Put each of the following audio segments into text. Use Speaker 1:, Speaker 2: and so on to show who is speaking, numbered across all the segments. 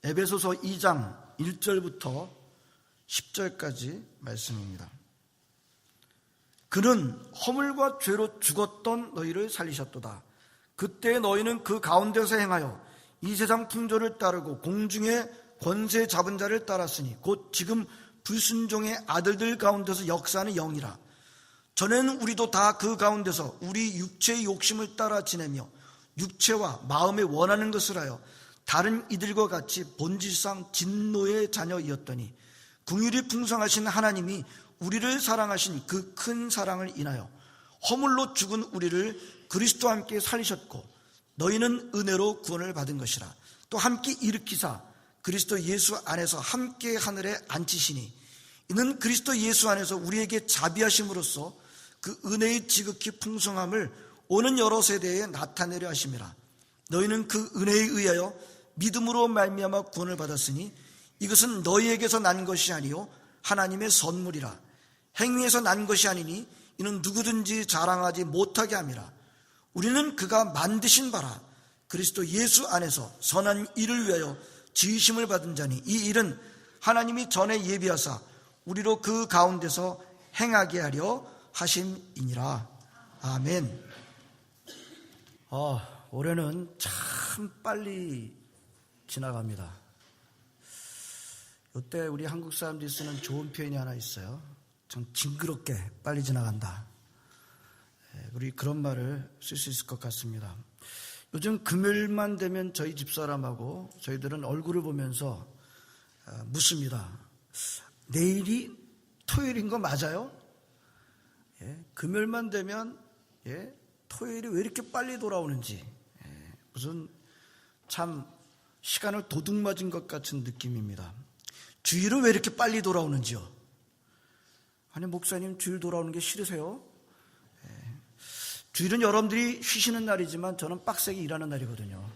Speaker 1: 에베소서 2장 1절부터 10절까지 말씀입니다. 그는 허물과 죄로 죽었던 너희를 살리셨도다. 그때 너희는 그 가운데서 행하여 이 세상 풍조를 따르고 공중의 권세 잡은 자를 따랐으니 곧 지금 불순종의 아들들 가운데서 역사하는 영이라. 전에는 우리도 다 그 가운데서 우리 육체의 욕심을 따라 지내며 육체와 마음에 원하는 것을 하여 다른 이들과 같이 본질상 진노의 자녀이었더니 긍휼이 풍성하신 하나님이 우리를 사랑하신 그 큰 사랑을 인하여 허물로 죽은 우리를 그리스도와 함께 살리셨고 너희는 은혜로 구원을 받은 것이라. 또 함께 일으키사 그리스도 예수 안에서 함께 하늘에 앉히시니 이는 그리스도 예수 안에서 우리에게 자비하심으로써 그 은혜의 지극히 풍성함을 오는 여러 세대에 나타내려 하심이라. 너희는 그 은혜에 의하여 믿음으로 말미암아 구원을 받았으니 이것은 너희에게서 난 것이 아니요 하나님의 선물이라. 행위에서 난 것이 아니니 이는 누구든지 자랑하지 못하게 함이라. 우리는 그가 만드신 바라 그리스도 예수 안에서 선한 일을 위하여 지으심을 받은 자니 이 일은 하나님이 전에 예비하사 우리로 그 가운데서 행하게 하려 하심이니라. 아멘. 올해는 참 빨리 지나갑니다. 이때 우리 한국 사람들이 쓰는 좋은 표현이 하나 있어요. 참 징그럽게 빨리 지나간다. 우리 그런 말을 쓸 수 있을 것 같습니다. 요즘 금요일만 되면 저희 집사람하고 저희들은 얼굴을 보면서 묻습니다. 내일이 토요일인 거 맞아요? 금요일만 되면 토요일이 왜 이렇게 빨리 돌아오는지 무슨 참 시간을 도둑맞은 것 같은 느낌입니다. 주일은 왜 이렇게 빨리 돌아오는지요? 아니 목사님 주일 돌아오는 게 싫으세요? 주일은 여러분들이 쉬시는 날이지만 저는 빡세게 일하는 날이거든요.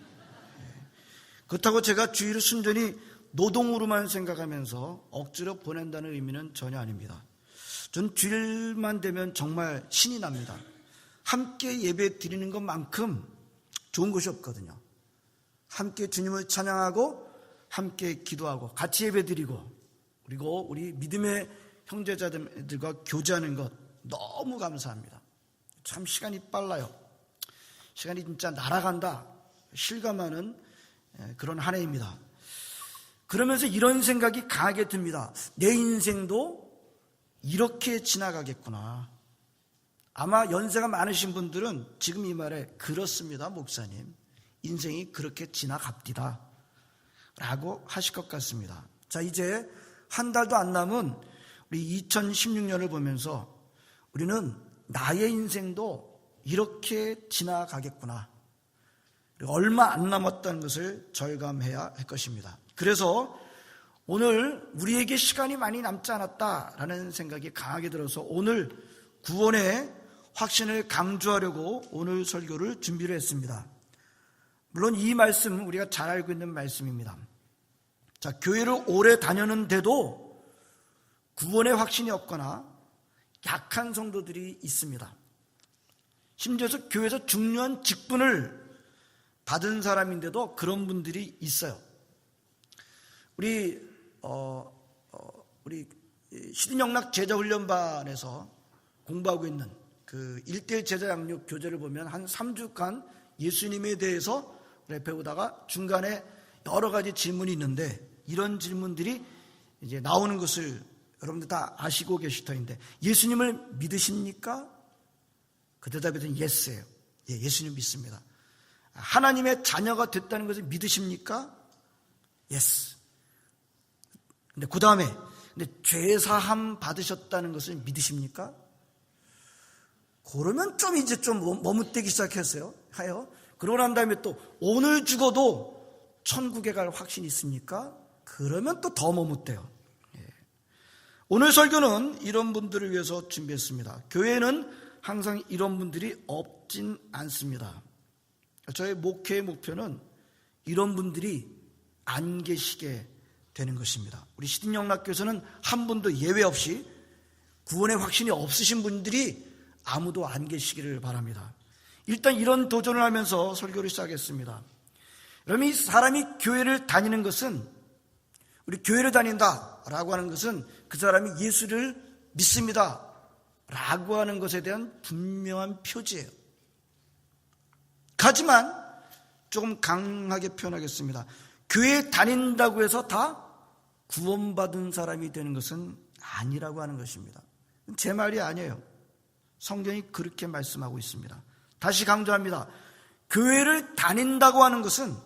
Speaker 1: 그렇다고 제가 주일을 순전히 노동으로만 생각하면서 억지로 보낸다는 의미는 전혀 아닙니다. 전 주일만 되면 정말 신이 납니다. 함께 예배 드리는 것만큼 좋은 것이 없거든요. 함께 주님을 찬양하고 함께 기도하고 같이 예배 드리고 그리고 우리 믿음의 형제자들과 교제하는 것 너무 감사합니다. 참 시간이 빨라요. 시간이 진짜 날아간다 실감하는 그런 한 해입니다. 그러면서 이런 생각이 강하게 듭니다. 내 인생도 이렇게 지나가겠구나. 아마 연세가 많으신 분들은 지금 이 말에 그렇습니다 목사님, 인생이 그렇게 지나갑디다 라고 하실 것 같습니다. 자, 이제 한 달도 안 남은 우리 2016년을 보면서 우리는 나의 인생도 이렇게 지나가겠구나, 얼마 안 남았다는 것을 절감해야 할 것입니다. 그래서 오늘 우리에게 시간이 많이 남지 않았다라는 생각이 강하게 들어서 오늘 구원의 확신을 강조하려고 오늘 설교를 준비를 했습니다. 물론 이 말씀은 우리가 잘 알고 있는 말씀입니다. 자, 교회를 오래 다녔는데도 구원의 확신이 없거나 약한 성도들이 있습니다. 심지어서 교회에서 중요한 직분을 받은 사람인데도 그런 분들이 있어요. 우리 시든영락 제자훈련반에서 공부하고 있는 그 1:1 제자 양육 교재를 보면 한 3주간 예수님에 대해서 배우다가 중간에 여러 가지 질문이 있는데 이런 질문들이 이제 나오는 것을 여러분들 다 아시고 계실 터인데, 예수님을 믿으십니까? 그 대답에는 예스예요. 예, 예수님 믿습니다. 하나님의 자녀가 됐다는 것을 믿으십니까? 예스. 근데 그 다음에 죄사함 받으셨다는 것을 믿으십니까? 그러면 좀 이제 좀 머뭇대기 시작했어요. 그러고 난 다음에 또 오늘 죽어도 천국에 갈 확신이 있습니까? 그러면 또 더 머뭇대요. 오늘 설교는 이런 분들을 위해서 준비했습니다. 교회에는 항상 이런 분들이 없진 않습니다. 저의 목회의 목표는 이런 분들이 안 계시게 되는 것입니다. 우리 시든영락교에서는 한 분도 예외 없이 구원의 확신이 없으신 분들이 아무도 안 계시기를 바랍니다. 일단 이런 도전을 하면서 설교를 시작했습니다. 여러분, 이 사람이 교회를 다니는 것은 우리 교회를 다닌다라고 하는 것은 그 사람이 예수를 믿습니다 라고 하는 것에 대한 분명한 표지예요. 하지만 조금 강하게 표현하겠습니다. 교회에 다닌다고 해서 다 구원받은 사람이 되는 것은 아니라고 하는 것입니다. 제 말이 아니에요. 성경이 그렇게 말씀하고 있습니다. 다시 강조합니다. 교회를 다닌다고 하는 것은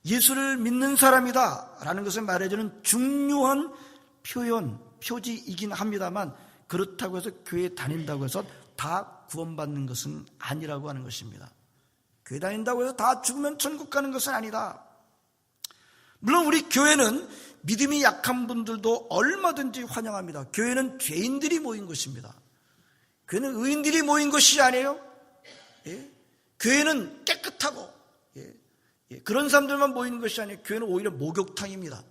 Speaker 1: 예수를 믿는 사람이다 라는 것을 말해주는 중요한 표지이긴 합니다만, 그렇다고 해서 교회에 다닌다고 해서 다 구원받는 것은 아니라고 하는 것입니다. 교회 다닌다고 해서 다 죽으면 천국 가는 것은 아니다. 물론 우리 교회는 믿음이 약한 분들도 얼마든지 환영합니다. 교회는 죄인들이 모인 것입니다. 교회는 의인들이 모인 것이 아니에요. 예? 교회는 깨끗하고 그런 사람들만 모이는 것이 아니에요. 교회는 오히려 목욕탕입니다.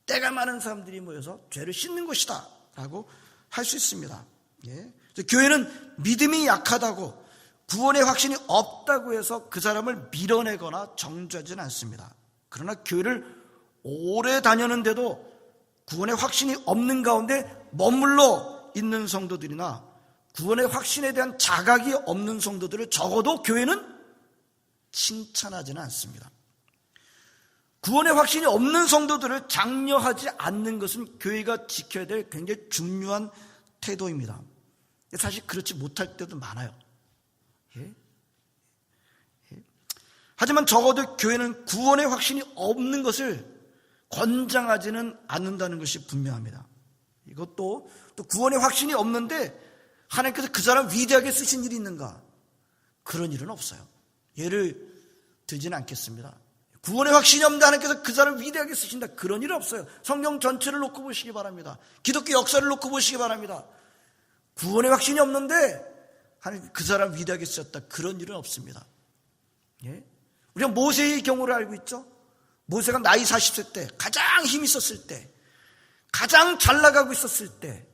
Speaker 1: 때가 많은 사람들이 모여서 죄를 씻는 것이다 라고 할 수 있습니다. 예? 교회는 믿음이 약하다고 구원의 확신이 없다고 해서 그 사람을 밀어내거나 정죄하지는 않습니다. 그러나 교회를 오래 다녔는데도 구원의 확신이 없는 가운데 머물러 있는 성도들이나 구원의 확신에 대한 자각이 없는 성도들을 적어도 교회는 칭찬하지는 않습니다. 구원의 확신이 없는 성도들을 장려하지 않는 것은 교회가 지켜야 될 굉장히 중요한 태도입니다. 사실 그렇지 못할 때도 많아요. 예? 하지만 적어도 교회는 구원의 확신이 없는 것을 권장하지는 않는다는 것이 분명합니다. 이것도 또 구원의 확신이 없는데 하나님께서 그 사람 위대하게 쓰신 일이 있는가? 그런 일은 없어요. 예를 들지는 않겠습니다. 구원의 확신이 없는데 하나님께서 그 사람 위대하게 쓰신다, 그런 일은 없어요. 성경 전체를 놓고 보시기 바랍니다. 기독교 역사를 놓고 보시기 바랍니다. 구원의 확신이 없는데 하나님 그 사람 위대하게 쓰셨다, 그런 일은 없습니다. 예? 우리가 모세의 경우를 알고 있죠. 모세가 나이 40세 때 가장 힘이 있었을 때, 가장 잘 나가고 있었을 때,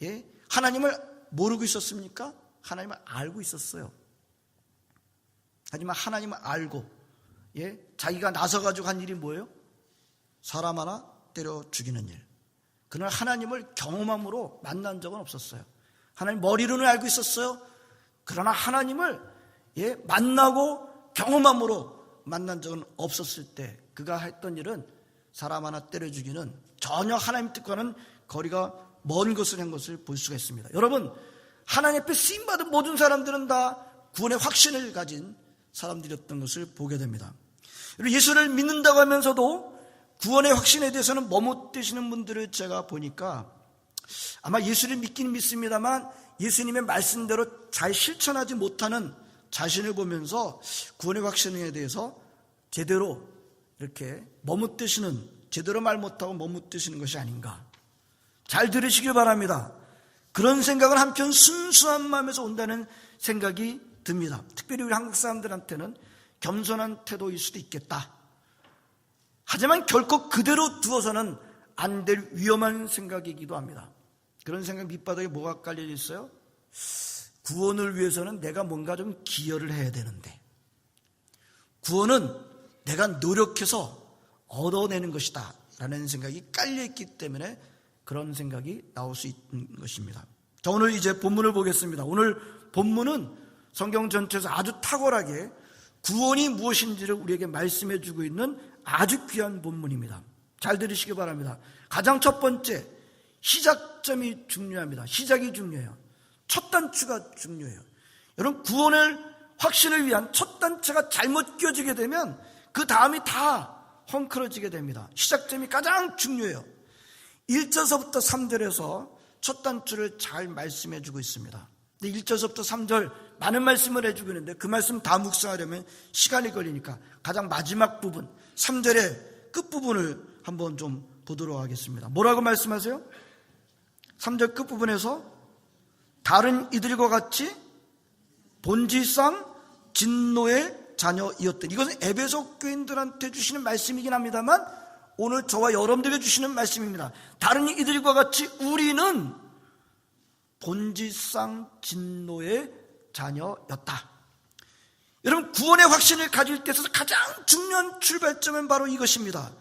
Speaker 1: 예? 하나님을 모르고 있었습니까? 하나님을 알고 있었어요. 하지만 하나님을 알고 자기가 나서가지고 한 일이 뭐예요? 사람 하나 때려 죽이는 일. 그날 하나님을 경험함으로 만난 적은 없었어요. 하나님 머리로는 알고 있었어요. 그러나 하나님을 만나고 경험함으로 만난 적은 없었을 때 그가 했던 일은 사람 하나 때려 죽이는, 전혀 하나님 뜻과는 거리가 먼 것을 한 것을 볼 수가 있습니다. 여러분, 하나님 앞에 쓰임받은 모든 사람들은 다 구원의 확신을 가진 사람들이었던 것을 보게 됩니다. 예수를 믿는다고 하면서도 구원의 확신에 대해서는 머뭇대시는 분들을 제가 보니까 아마 예수를 믿긴 믿습니다만 예수님의 말씀대로 잘 실천하지 못하는 자신을 보면서 구원의 확신에 대해서 제대로 이렇게 머뭇대시는, 제대로 말 못하고 머뭇대시는 것이 아닌가. 잘 들으시길 바랍니다. 그런 생각은 한편 순수한 마음에서 온다는 생각이 듭니다. 특별히 우리 한국 사람들한테는 겸손한 태도일 수도 있겠다. 하지만 결코 그대로 두어서는 안 될 위험한 생각이기도 합니다. 그런 생각 밑바닥에 뭐가 깔려 있어요? 구원을 위해서는 내가 뭔가 좀 기여를 해야 되는데, 구원은 내가 노력해서 얻어내는 것이다 라는 생각이 깔려있기 때문에 그런 생각이 나올 수 있는 것입니다. 자, 오늘 이제 본문을 보겠습니다. 오늘 본문은 성경 전체에서 아주 탁월하게 구원이 무엇인지를 우리에게 말씀해 주고 있는 아주 귀한 본문입니다. 잘 들으시기 바랍니다. 가장 첫 번째, 시작점이 중요합니다. 시작이 중요해요. 첫 단추가 중요해요. 여러분, 구원을 확신을 위한 첫 단추가 잘못 끼워지게 되면 그 다음이 다 헝클어지게 됩니다. 시작점이 가장 중요해요. 1절서부터 3절에서 첫 단추를 잘 말씀해 주고 있습니다. 1절서부터 3절 많은 말씀을 해주고 있는데 그 말씀 다 묵상하려면 시간이 걸리니까 가장 마지막 부분 3절의 끝부분을 한번 좀 보도록 하겠습니다. 뭐라고 말씀하세요? 3절 끝부분에서 다른 이들과 같이 본질상 진노의 자녀이었던, 이것은 에베소 교인들한테 주시는 말씀이긴 합니다만 오늘 저와 여러분들에게 주시는 말씀입니다. 다른 이들과 같이 우리는 본질상 진노의 자녀였다. 여러분, 구원의 확신을 가질 때 있어서 가장 중요한 출발점은 바로 이것입니다.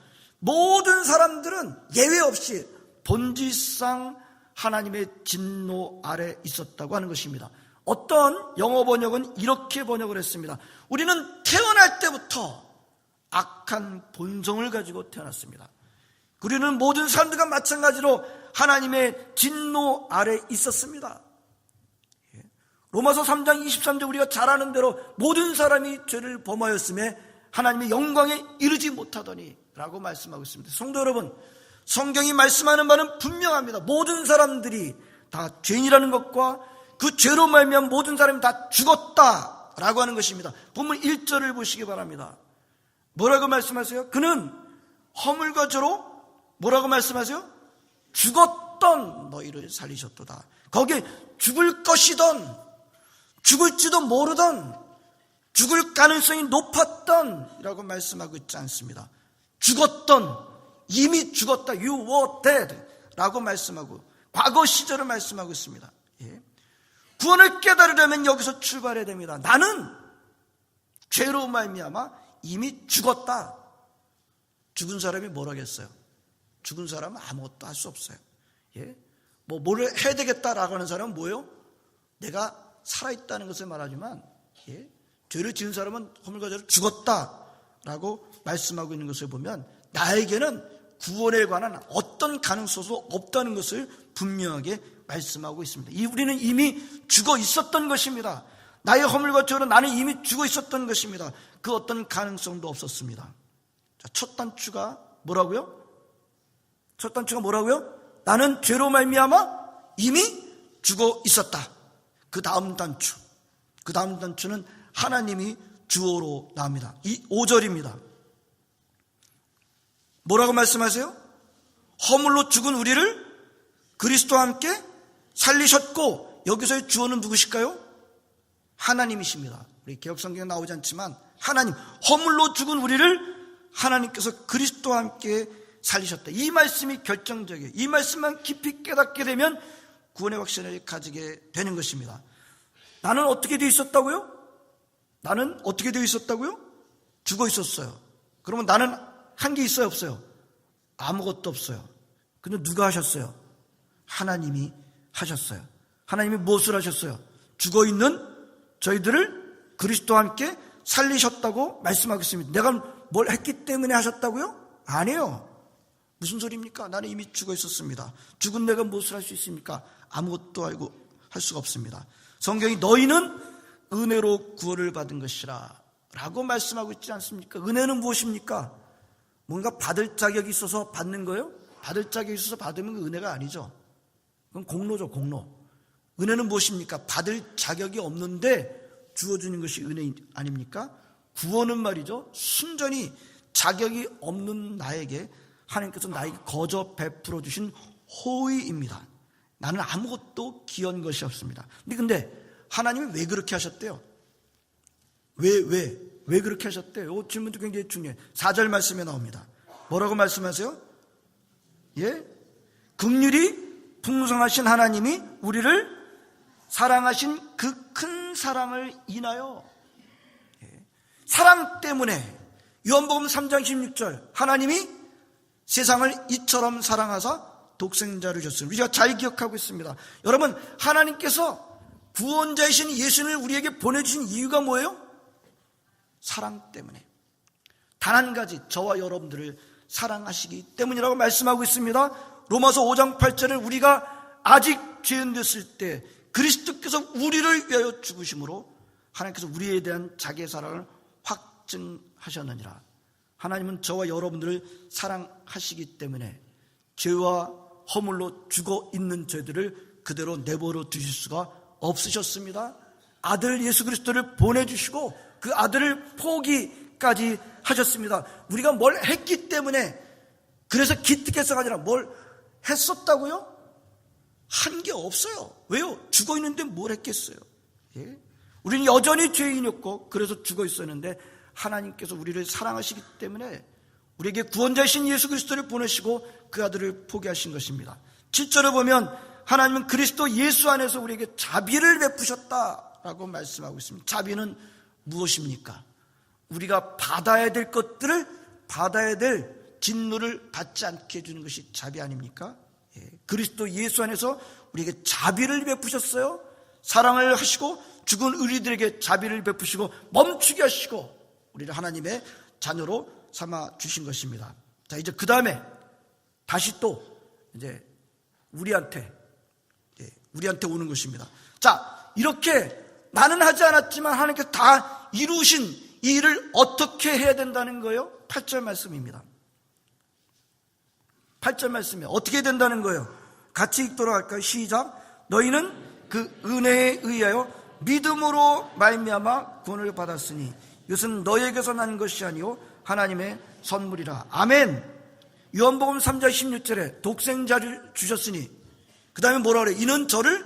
Speaker 1: 모든 사람들은 예외 없이 본질상 하나님의 진노 아래 있었다고 하는 것입니다. 어떤 영어 번역은 이렇게 번역을 했습니다. 우리는 태어날 때부터 악한 본성을 가지고 태어났습니다. 우리는 모든 사람들과 마찬가지로 하나님의 진노 아래 있었습니다. 로마서 3장 23절 우리가 잘 아는 대로 모든 사람이 죄를 범하였음에 하나님의 영광에 이르지 못하더니 라고 말씀하고 있습니다. 성도 여러분, 성경이 말씀하는 바는 분명합니다. 모든 사람들이 다 죄인이라는 것과 그 죄로 말미암아 모든 사람이 다 죽었다라고 하는 것입니다. 본문 1절을 보시기 바랍니다. 뭐라고 말씀하세요? 그는 허물과 죄로 뭐라고 말씀하세요? 죽었던 너희를 살리셨도다. 거기에 죽을 것이던, 죽을지도 모르던, 죽을 가능성이 높았던 이라고 말씀하고 있지 않습니다. 죽었던, 이미 죽었다, you were dead 라고 말씀하고 과거 시절을 말씀하고 있습니다. 예. 구원을 깨달으려면 여기서 출발해야 됩니다. 나는 죄로 말미암아 이미 죽었다. 죽은 사람이 뭘 하겠어요? 죽은 사람은 아무것도 할 수 없어요. 예? 뭘 해야 되겠다라고 하는 사람은 뭐예요? 내가 살아있다는 것을 말하지만, 예? 죄를 지은 사람은 허물과 죄로 죽었다라고 말씀하고 있는 것을 보면 나에게는 구원에 관한 어떤 가능성도 없다는 것을 분명하게 말씀하고 있습니다. 우리는 이미 죽어 있었던 것입니다. 나의 허물과 죄로 나는 이미 죽어 있었던 것입니다. 그 어떤 가능성도 없었습니다. 자, 첫 단추가 뭐라고요? 첫 단추가 뭐라고요? 나는 죄로 말미암아 이미 죽어 있었다. 그 다음 단추는 하나님이 주어로 나옵니다. 이 5절입니다. 뭐라고 말씀하세요? 허물로 죽은 우리를 그리스도와 함께 살리셨고, 여기서의 주어는 누구실까요? 하나님이십니다. 우리 개역성경에 나오지 않지만 하나님, 허물로 죽은 우리를 하나님께서 그리스도와 함께 살리셨다. 이 말씀이 결정적이에요. 이 말씀만 깊이 깨닫게 되면 구원의 확신을 가지게 되는 것입니다. 나는 어떻게 되어 있었다고요? 나는 어떻게 되어 있었다고요? 죽어 있었어요. 그러면 나는 한 게 있어요, 없어요? 아무것도 없어요. 근데 누가 하셨어요? 하나님이 하셨어요. 하나님이 무엇을 하셨어요? 죽어 있는 저희들을 그리스도와 함께 살리셨다고 말씀하고 있습니다. 내가 뭘 했기 때문에 하셨다고요? 아니에요. 무슨 소리입니까? 나는 이미 죽어 있었습니다. 죽은 내가 무엇을 할 수 있습니까? 아무것도 할 수가 없습니다. 성경이 너희는 은혜로 구원을 받은 것이라 라고 말씀하고 있지 않습니까? 은혜는 무엇입니까? 뭔가 받을 자격이 있어서 받는 거예요? 받을 자격이 있어서 받으면 그 은혜가 아니죠. 그건 공로죠, 공로. 은혜는 무엇입니까? 받을 자격이 없는데 주어주는 것이 은혜 아닙니까? 구원은 말이죠, 순전히 자격이 없는 나에게 하나님께서 나에게 거저 베풀어 주신 호의입니다. 나는 아무것도 기여한 것이 없습니다. 근데 하나님이 왜 그렇게 하셨대요? 왜 그렇게 하셨대요? 이 질문도 굉장히 중요해요. 4절 말씀에 나옵니다. 뭐라고 말씀하세요? 예? 긍휼이 풍성하신 하나님이 우리를 사랑하신 그 큰 사랑을 인하여, 사랑 때문에 요한복음 3장 16절 하나님이 세상을 이처럼 사랑하사 독생자를 주셨습니다. 우리가 잘 기억하고 있습니다. 여러분, 하나님께서 구원자이신 예수님을 우리에게 보내주신 이유가 뭐예요? 사랑 때문에. 단 한 가지, 저와 여러분들을 사랑하시기 때문이라고 말씀하고 있습니다. 로마서 5장 8절에 우리가 아직 죄인 됐을 때 그리스도께서 우리를 위하여 죽으심으로 하나님께서 우리에 대한 자기의 사랑을 확증하셨느니라. 하나님은 저와 여러분들을 사랑하시기 때문에 죄와 허물로 죽어 있는 죄들을 그대로 내버려 두실 수가 없으셨습니다. 아들 예수 그리스도를 보내주시고 그 아들을 포기까지 하셨습니다. 우리가 뭘 했기 때문에, 그래서 기특해서가 아니라 뭘 했었다고요? 한 게 없어요. 왜요? 죽어 있는데 뭘 했겠어요? 예? 우리는 여전히 죄인이었고 그래서 죽어 있었는데 하나님께서 우리를 사랑하시기 때문에 우리에게 구원자이신 예수 그리스도를 보내시고 그 아들을 포기하신 것입니다. 7절에 보면 하나님은 그리스도 예수 안에서 우리에게 자비를 베푸셨다라고 말씀하고 있습니다. 자비는 무엇입니까? 우리가 받아야 될 것들을 받아야 될 진노를 받지 않게 해주는 것이 자비 아닙니까? 그리스도 예수 안에서 우리에게 자비를 베푸셨어요. 사랑을 하시고 죽은 우리들에게 자비를 베푸시고 멈추게 하시고 우리를 하나님의 자녀로 삼아 주신 것입니다. 자, 이제 그 다음에 다시 또 이제 우리한테 오는 것입니다. 자, 이렇게 나는 하지 않았지만 하나님께서 다 이루신 이 일을 어떻게 해야 된다는 거예요? 8절 말씀입니다. 8절 말씀이에요. 어떻게 된다는 거예요? 같이 읽도록 할까요? 시작. 너희는 그 은혜에 의하여 믿음으로 말미암아 구원을 받았으니 이것은 너희에게서 난 것이 아니요 하나님의 선물이라. 아멘. 요한복음 3장 16절에 독생자를 주셨으니 그 다음에 뭐라 그래요? 이는 저를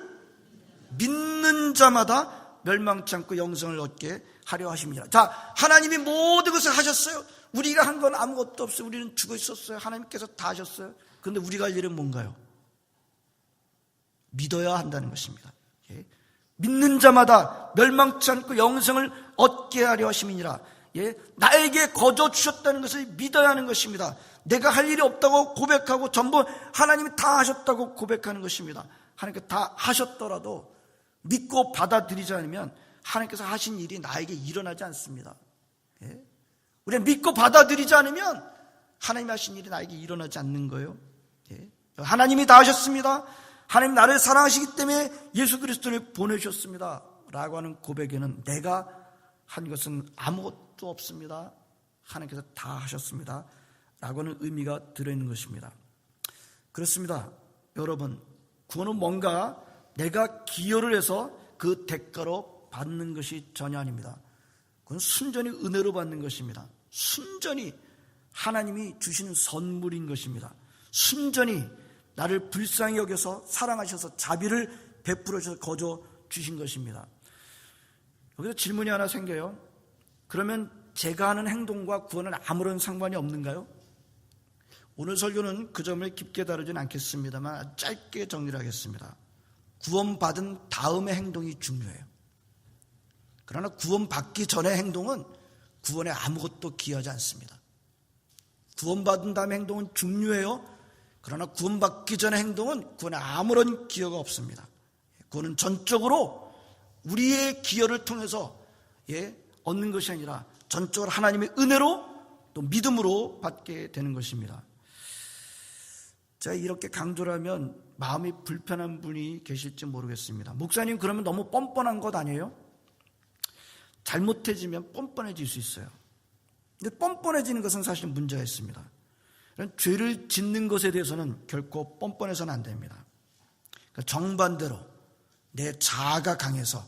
Speaker 1: 믿는 자마다 멸망치 않고 영생을 얻게 하려 하십니다. 자, 하나님이 모든 것을 하셨어요. 우리가 한 건 아무것도 없어요. 우리는 죽어 있었어요. 하나님께서 다 하셨어요. 그런데 우리가 할 일은 뭔가요? 믿어야 한다는 것입니다. 믿는 자마다 멸망치 않고 영생을 얻게 하려 하심이니라. 나에게 거저 주셨다는 것을 믿어야 하는 것입니다. 내가 할 일이 없다고 고백하고 전부 하나님이 다 하셨다고 고백하는 것입니다. 하나님께서 다 하셨더라도 믿고 받아들이지 않으면 하나님께서 하신 일이 나에게 일어나지 않습니다. 우리가 믿고 받아들이지 않으면 하나님이 하신 일이 나에게 일어나지 않는 거예요. 하나님이 다 하셨습니다. 하나님 나를 사랑하시기 때문에 예수 그리스도를 보내주셨습니다 라고 하는 고백에는 내가 한 것은 아무것도 없습니다. 하나님께서 다 하셨습니다 라고 하는 의미가 들어있는 것입니다. 그렇습니다. 여러분, 구원은 뭔가 내가 기여를 해서 그 대가로 받는 것이 전혀 아닙니다. 그건 순전히 은혜로 받는 것입니다. 순전히 하나님이 주시는 선물인 것입니다. 순전히 나를 불쌍히 여겨서 사랑하셔서 자비를 베풀어 주셔서 거저 주신 것입니다. 여기서 질문이 하나 생겨요. 그러면 제가 하는 행동과 구원은 아무런 상관이 없는가요? 오늘 설교는 그 점을 깊게 다루진 않겠습니다만 짧게 정리를 하겠습니다. 구원받은 다음의 행동이 중요해요. 그러나 구원받기 전의 행동은 구원에 아무것도 기여하지 않습니다. 구원받은 다음의 행동은 중요해요. 그러나 구원받기 전의 행동은 구원에 아무런 기여가 없습니다. 구원은 전적으로 우리의 기여를 통해서 얻는 것이 아니라 전적으로 하나님의 은혜로 또 믿음으로 받게 되는 것입니다. 제가 이렇게 강조를 하면 마음이 불편한 분이 계실지 모르겠습니다. 목사님, 그러면 너무 뻔뻔한 것 아니에요? 잘못해지면 뻔뻔해질 수 있어요. 근데 뻔뻔해지는 것은 사실 문제가 있습니다. 죄를 짓는 것에 대해서는 결코 뻔뻔해서는 안 됩니다. 정반대로 내 자아가 강해서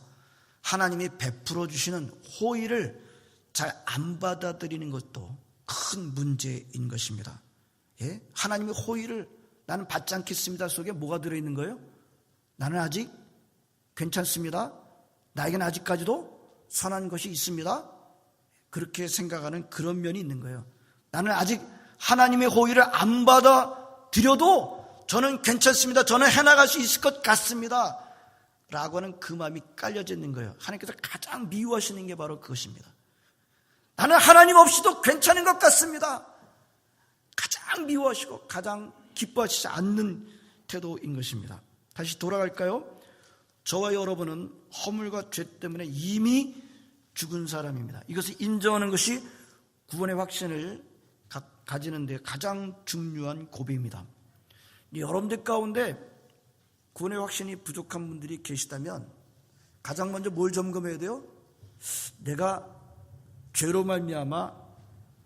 Speaker 1: 하나님이 베풀어 주시는 호의를 잘 안 받아들이는 것도 큰 문제인 것입니다. 하나님의 호의를 나는 받지 않겠습니다 속에 뭐가 들어있는 거예요? 나는 아직 괜찮습니다. 나에게는 아직까지도 선한 것이 있습니다. 그렇게 생각하는 그런 면이 있는 거예요. 나는 아직 하나님의 호의를 안 받아들여도 저는 괜찮습니다. 저는 해나갈 수 있을 것 같습니다 라고 하는 그 마음이 깔려져 있는 거예요. 하나님께서 가장 미워하시는 게 바로 그것입니다. 나는 하나님 없이도 괜찮은 것 같습니다. 가장 미워하시고 가장 기뻐하시지 않는 태도인 것입니다. 다시 돌아갈까요? 저와 여러분은 허물과 죄 때문에 이미 죽은 사람입니다. 이것을 인정하는 것이 구원의 확신을 가지는 데 가장 중요한 고비입니다. 여러분들 가운데 구원의 확신이 부족한 분들이 계시다면 가장 먼저 뭘 점검해야 돼요? 내가 죄로 말미암아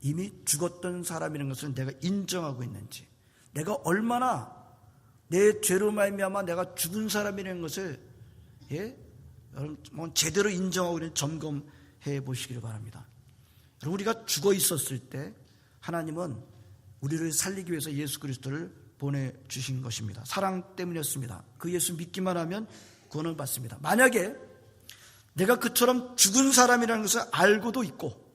Speaker 1: 이미 죽었던 사람이라는 것을 내가 인정하고 있는지, 내가 얼마나 내 죄로 말미암아 내가 죽은 사람이라는 것을 제대로 인정하고 있는 점검해 보시기를 바랍니다. 우리가 죽어 있었을 때 하나님은 우리를 살리기 위해서 예수 그리스도를 보내주신 것입니다. 사랑 때문이었습니다. 그 예수 믿기만 하면 구원을 받습니다. 만약에 내가 그처럼 죽은 사람이라는 것을 알고도 있고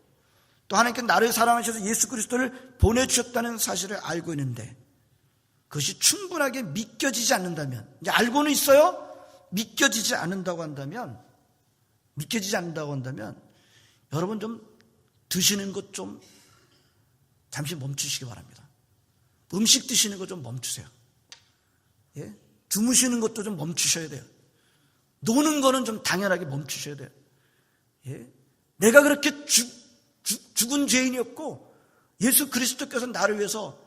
Speaker 1: 또 하나님께 나를 사랑하셔서 예수 그리스도를 보내주셨다는 사실을 알고 있는데 그것이 충분하게 믿겨지지 않는다면, 이제 알고는 있어요? 믿겨지지 않는다고 한다면 여러분 좀 드시는 것 좀 잠시 멈추시기 바랍니다. 음식 드시는 거 좀 멈추세요. 예? 주무시는 것도 좀 멈추셔야 돼요. 노는 거는 좀 당연하게 멈추셔야 돼요. 예? 내가 그렇게 죽은 죄인이었고 예수 그리스도께서 나를 위해서,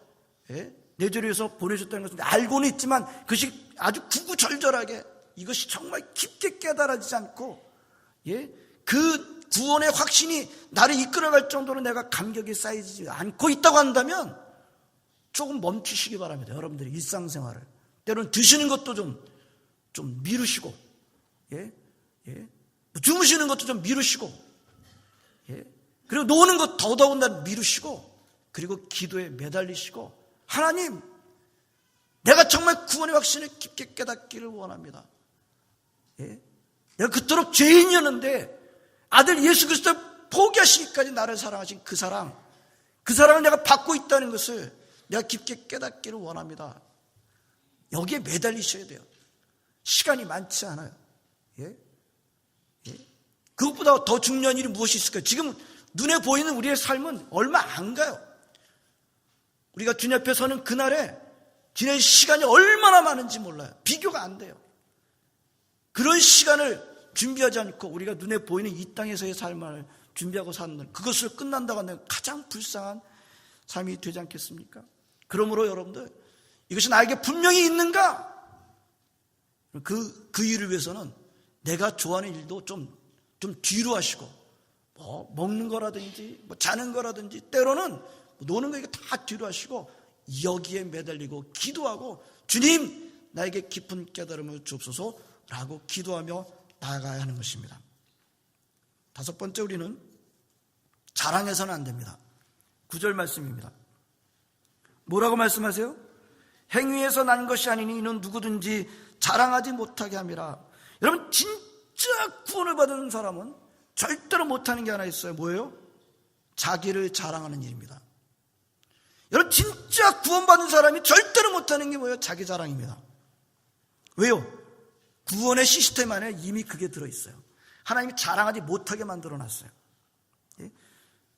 Speaker 1: 예? 내 죄를 위해서 보내셨다는 것을 알고는 있지만 그것이 아주 구구절절하게 이것이 정말 깊게 깨달아지지 않고, 예? 그 구원의 확신이 나를 이끌어갈 정도로 내가 감격이 쌓이지 않고 있다고 한다면 조금 멈추시기 바랍니다. 여러분들이 일상생활을 때로는 드시는 것도 좀 미루시고, 예? 예? 주무시는 것도 좀 미루시고, 예? 그리고 노는 것 더더군다나 미루시고, 그리고 기도에 매달리시고, 하나님, 내가 정말 구원의 확신을 깊게 깨닫기를 원합니다. 예? 내가 그토록 죄인이었는데 아들 예수 그리스도를 포기하시기까지 나를 사랑하신 그 사랑을 내가 받고 있다는 것을 내가 깊게 깨닫기를 원합니다. 여기에 매달리셔야 돼요. 시간이 많지 않아요. 예? 예? 그것보다 더 중요한 일이 무엇이 있을까요? 지금 눈에 보이는 우리의 삶은 얼마 안 가요. 우리가 주님 앞에 서는 그날에 지낸 시간이 얼마나 많은지 몰라요. 비교가 안 돼요. 그런 시간을 준비하지 않고 우리가 눈에 보이는 이 땅에서의 삶을 준비하고 사는 그것을 끝난다고 한다면 가장 불쌍한 삶이 되지 않겠습니까? 그러므로 여러분들, 이것이 나에게 분명히 있는가? 그 일을 위해서는 내가 좋아하는 일도 좀 뒤로 하시고, 먹는 거라든지 자는 거라든지 때로는 노는 거 이거 다 뒤로 하시고 여기에 매달리고 기도하고 주님 나에게 깊은 깨달음을 주옵소서라고 기도하며 나아가야 하는 것입니다. 다섯 번째, 우리는 자랑해서는 안 됩니다. 9절 말씀입니다. 뭐라고 말씀하세요? 행위에서 난 것이 아니니 이는 누구든지 자랑하지 못하게 함이라. 여러분, 진짜 구원을 받은 사람은 절대로 못하는 게 하나 있어요. 뭐예요? 자기를 자랑하는 일입니다. 여러분, 진짜 구원받은 사람이 절대로 못하는 게 뭐예요? 자기 자랑입니다. 왜요? 구원의 시스템 안에 이미 그게 들어있어요. 하나님이 자랑하지 못하게 만들어놨어요. 예?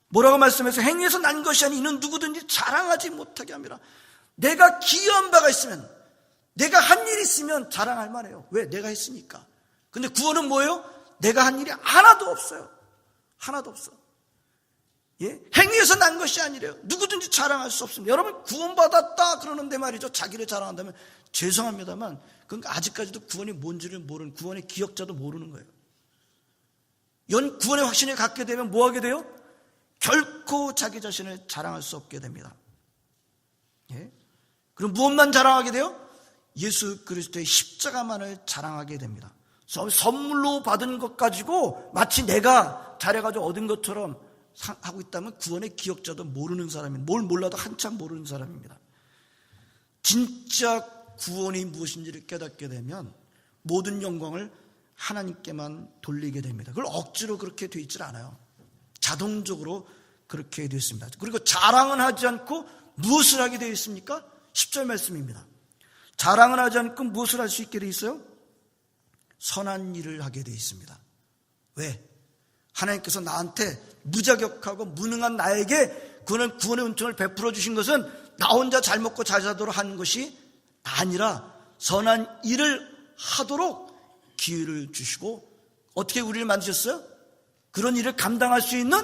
Speaker 1: 뭐라고 말씀해서 행위에서 난 것이 아니 이는 누구든지 자랑하지 못하게 합니다. 내가 기여한 바가 있으면, 내가 한 일이 있으면 자랑할 만해요. 왜? 내가 했으니까. 근데 구원은 뭐예요? 내가 한 일이 하나도 없어요. 하나도 없어. 예? 행위에서 난 것이 아니래요. 누구든지 자랑할 수 없습니다. 여러분, 구원받았다 그러는데 말이죠, 자기를 자랑한다면 죄송합니다만 그건 아직까지도 구원이 뭔지를 모르는, 구원의 기억자도 모르는 거예요. 구원의 확신을 갖게 되면 뭐 하게 돼요? 결코 자기 자신을 자랑할 수 없게 됩니다. 예? 그럼 무엇만 자랑하게 돼요? 예수 그리스도의 십자가만을 자랑하게 됩니다. 선물로 받은 것 가지고 마치 내가 잘해가지고 얻은 것처럼 하고 있다면 구원의 기억자도 모르는 사람입니다. 뭘 몰라도 한참 모르는 사람입니다. 진짜 구원이 무엇인지를 깨닫게 되면 모든 영광을 하나님께만 돌리게 됩니다. 그걸 억지로 그렇게 돼 있질 않아요. 자동적으로 그렇게 되어 있습니다. 그리고 자랑은 하지 않고 무엇을 하게 되어 있습니까? 10절 말씀입니다. 자랑은 하지 않고 무엇을 할 수 있게 되어 있어요? 선한 일을 하게 되어 있습니다. 왜? 하나님께서 나한테 무자격하고 무능한 나에게 구원의 은총을 베풀어 주신 것은 나 혼자 잘 먹고 잘 사도록 하는 것이 아니라 선한 일을 하도록 기회를 주시고, 어떻게 우리를 만드셨어요? 그런 일을 감당할 수 있는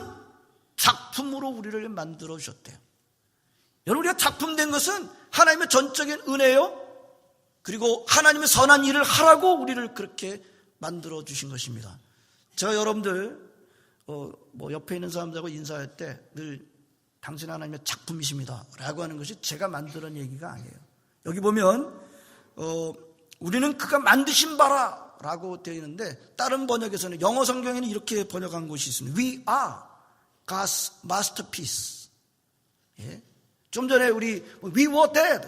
Speaker 1: 작품으로 우리를 만들어 주셨대요. 여러분, 우리가 작품된 것은 하나님의 전적인 은혜요, 그리고 하나님의 선한 일을 하라고 우리를 그렇게 만들어 주신 것입니다. 제가 여러분들 옆에 있는 사람들하고 인사할 때 늘 당신 하나님의 작품이십니다 라고 하는 것이 제가 만드는 얘기가 아니에요. 여기 보면 우리는 그가 만드신 바라 라고 되어 있는데, 다른 번역에서는, 영어 성경에는 이렇게 번역한 곳이 있습니다. We are God's masterpiece. 예? 좀 전에 we were dead.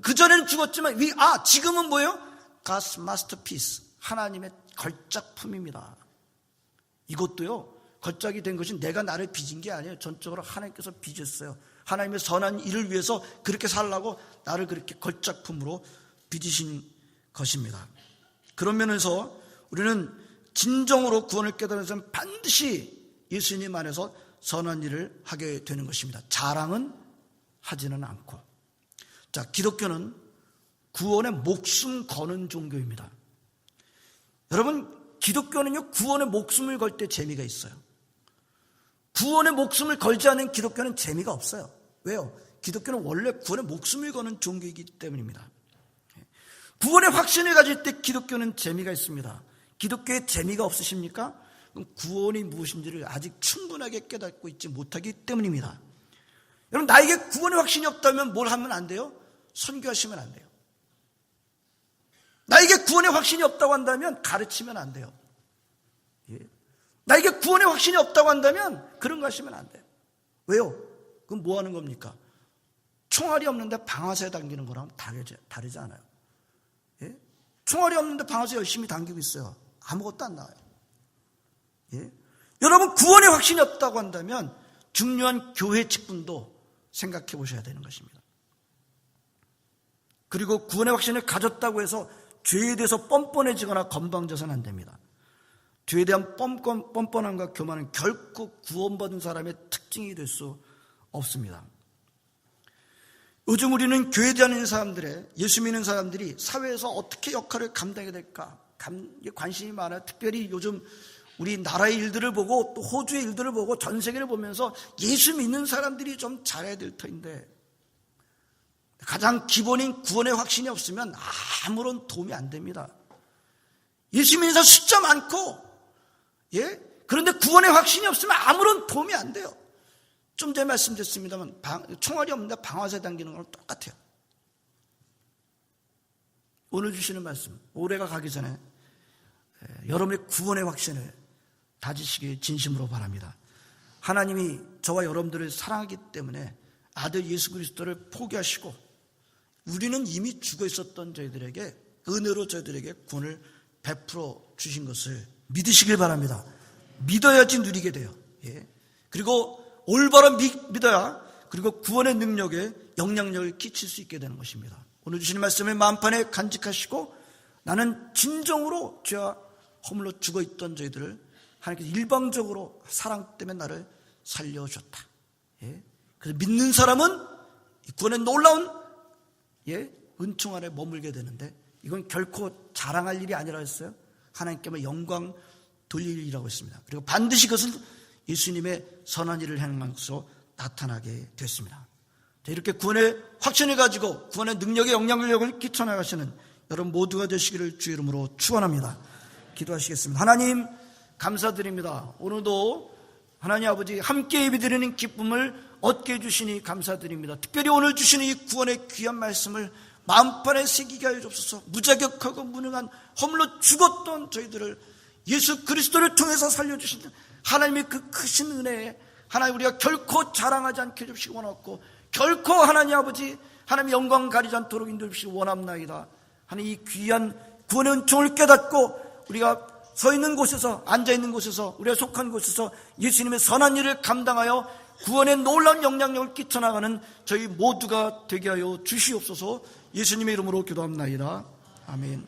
Speaker 1: 그전에는 죽었지만 we are, 지금은 뭐예요? God's masterpiece. 하나님의 걸작품입니다. 이것도요, 걸작이 된 것이 내가 나를 빚은 게 아니에요. 전적으로 하나님께서 빚었어요. 하나님의 선한 일을 위해서 그렇게 살라고 나를 그렇게 걸작품으로 빚으신 것입니다. 그런 면에서 우리는 진정으로 구원을 깨달아서 반드시 예수님 안에서 선한 일을 하게 되는 것입니다. 자랑은 하지는 않고. 자, 기독교는 구원에 목숨 거는 종교입니다. 여러분, 기독교는요, 구원에 목숨을 걸 때 재미가 있어요. 구원에 목숨을 걸지 않은 기독교는 재미가 없어요. 왜요? 기독교는 원래 구원에 목숨을 거는 종교이기 때문입니다. 구원의 확신을 가질 때 기독교는 재미가 있습니다. 기독교에 재미가 없으십니까? 그럼 구원이 무엇인지를 아직 충분하게 깨닫고 있지 못하기 때문입니다. 여러분, 나에게 구원의 확신이 없다면 뭘 하면 안 돼요? 선교하시면 안 돼요. 나에게 구원의 확신이 없다고 한다면 가르치면 안 돼요. 예. 나에게 구원의 확신이 없다고 한다면 그런 거 하시면 안 돼요. 왜요? 그럼 뭐 하는 겁니까? 총알이 없는데 방아쇠 당기는 거랑 다르지 않아요. 예? 총알이 없는데 방아쇠 열심히 당기고 있어요. 아무것도 안 나와요. 예? 여러분, 구원의 확신이 없다고 한다면 중요한 교회 직분도 생각해 보셔야 되는 것입니다. 그리고 구원의 확신을 가졌다고 해서 죄에 대해서 뻔뻔해지거나 건방져서는 안 됩니다. 죄에 대한 뻔뻔함과 교만은 결코 구원받은 사람의 특징이 될 수 없습니다. 요즘 우리는 교회에 다니는 사람들의, 예수 믿는 사람들이 사회에서 어떻게 역할을 감당해야 될까 관심이 많아요. 특별히 요즘 우리 나라의 일들을 보고 또 호주의 일들을 보고 전 세계를 보면서 예수 믿는 사람들이 좀 잘해야 될 터인데, 가장 기본인 구원의 확신이 없으면 아무런 도움이 안 됩니다. 예수 믿는 사람 숫자 많고, 예? 그런데 구원의 확신이 없으면 아무런 도움이 안 돼요. 좀 전에 말씀드렸습니다만 총알이 없는데 방아쇠 당기는 거랑 똑같아요. 오늘 주시는 말씀, 올해가 가기 전에 여러분의 구원의 확신을 다지시길 진심으로 바랍니다. 하나님이 저와 여러분들을 사랑하기 때문에 아들 예수 그리스도를 포기하시고 우리는 이미 죽어 있었던 저희들에게 은혜로 저희들에게 구원을 베풀어 주신 것을 믿으시길 바랍니다. 믿어야지 누리게 돼요. 예. 그리고 올바로 믿어야 그리고 구원의 능력에 영향력을 끼칠 수 있게 되는 것입니다. 오늘 주시는 말씀을 마음판에 간직하시고 나는 진정으로 죄와 허물로 죽어 있던 저희들을 하나님께서 일방적으로 사랑 때문에 나를 살려줬다. 예. 그래서 믿는 사람은 구원의 놀라운 은총 안에 머물게 되는데 이건 결코 자랑할 일이 아니라 했어요. 하나님께만 영광 돌릴 일이라고 했습니다. 그리고 반드시 그것은 예수님의 선한 일을 행함으로써 나타나게 됐습니다. 이렇게 구원의 확신을 가지고 구원의 능력의 영향력을 끼쳐나가시는 여러분 모두가 되시기를 주의 이름으로 축원합니다. 기도하시겠습니다. 하나님 감사드립니다. 오늘도 하나님 아버지 함께 예배드리는 기쁨을 얻게 해주시니 감사드립니다. 특별히 오늘 주시는 이 구원의 귀한 말씀을 마음판에 새기게 하여 주옵소서. 무자격하고 무능한 허물로 죽었던 저희들을 예수 그리스도를 통해서 살려주신 하나님의 그 크신 은혜에 하나님 우리가 결코 자랑하지 않게 해주시기 원하고 결코 하나님 아버지 하나님의 영광 가리지 않도록 인도해 주시기 원합나이다. 하나님 이 귀한 구원의 은총을 깨닫고 우리가 서 있는 곳에서 앉아 있는 곳에서 우리가 속한 곳에서 예수님의 선한 일을 감당하여 구원의 놀라운 영향력을 끼쳐나가는 저희 모두가 되게 하여 주시옵소서. 예수님의 이름으로 기도합나이다. 아멘.